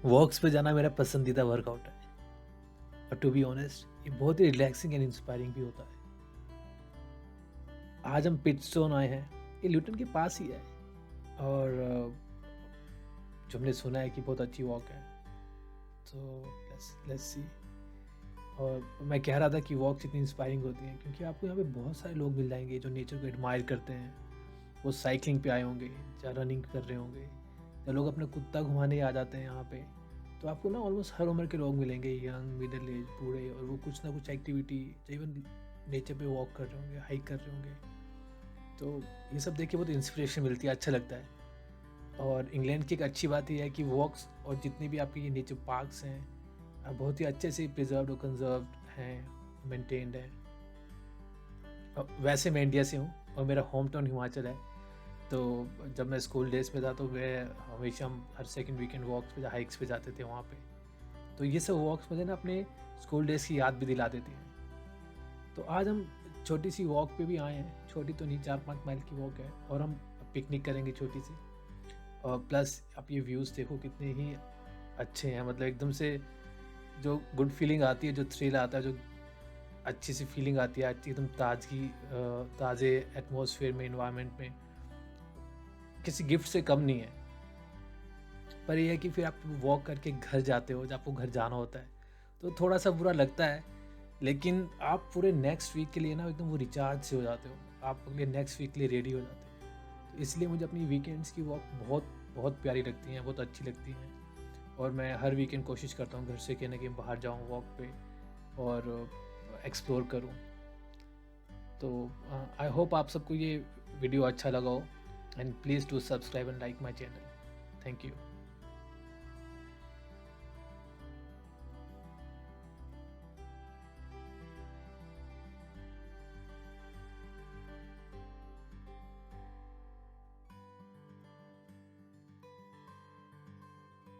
वॉक्स पे जाना मेरा पसंदीदा वर्कआउट है और टू बी ऑनेस्ट ये बहुत ही रिलैक्सिंग एंड इंस्पायरिंग भी होता है। आज हम पिटस्टोन आए हैं, ये ल्यूटन के पास ही है और जो हमने सुना है कि बहुत अच्छी वॉक है, तो लेट्स सी। और मैं कह रहा था कि वॉक्स इतनी इंस्पायरिंग होती हैं क्योंकि आपको यहाँ पे बहुत सारे लोग मिल जाएंगे जो नेचर को एडमायर करते हैं। वो साइकिलिंग पे आए होंगे या रनिंग कर रहे होंगे या लोग अपने कुत्ता घुमाने आ जाते हैं यहाँ पे। तो आपको ना ऑलमोस्ट हर उम्र के लोग मिलेंगे, यंग, मिडिल एज, बूढ़े, और वो कुछ ना कुछ एक्टिविटी, इवन नेचर पे वॉक कर रहे होंगे, हाइक कर रहे होंगे। तो ये सब देख के बहुत इंस्पिरेशन मिलती है, अच्छा लगता है। और इंग्लैंड की एक अच्छी बात यह है कि वॉक्स और जितने भी आपके ये नेचर पार्क्स हैं बहुत ही अच्छे से प्रिजर्व्ड और कंजर्व्ड हैं, मेंटेन्ड हैं। वैसे मैं इंडिया से हूँ और मेरा होम टाउन हिमाचल है। तो जब मैं स्कूल डेज पे था तो मैं हमेशा हम हर सेकंड वीकेंड वॉक्स पे, हाइक्स पे जाते थे वहाँ पे। तो ये सब वॉक्स मुझे ना अपने स्कूल डेज की याद भी दिला देती हैं। तो आज हम छोटी सी वॉक पे भी आए हैं, छोटी तो नहीं, 4-5 माइल की वॉक है और हम पिकनिक करेंगे छोटी सी। और प्लस आप ये व्यूज़ देखो कितने ही अच्छे हैं, मतलब एकदम से जो गुड फीलिंग आती है, जो थ्रिल आता है, जो अच्छी सी फीलिंग आती है, अच्छी एकदम ताजगी, ताज़े एटमॉस्फेयर में, इन्वायरमेंट में, किसी गिफ्ट से कम नहीं है। पर ये है कि फिर आप वॉक करके घर जाते हो, जब आपको घर जाना होता है तो थोड़ा सा बुरा लगता है, लेकिन आप पूरे नेक्स्ट वीक के लिए ना एकदम वो रिचार्ज से हो जाते हो, आप अगले नेक्स्ट वीक के लिए रेडी हो जाते हो। तो इसलिए मुझे अपनी वीकेंड्स की वॉक बहुत बहुत प्यारी लगती हैं, बहुत अच्छी लगती हैं। और मैं हर वीकेंड कोशिश करता हूँ घर से कहीं ना कहीं बाहर जाऊँ वॉक पे और एक्सप्लोर करूँ। तो आई होप आप सबको ये वीडियो अच्छा लगा हो, and please do subscribe and like my channel. Thank you.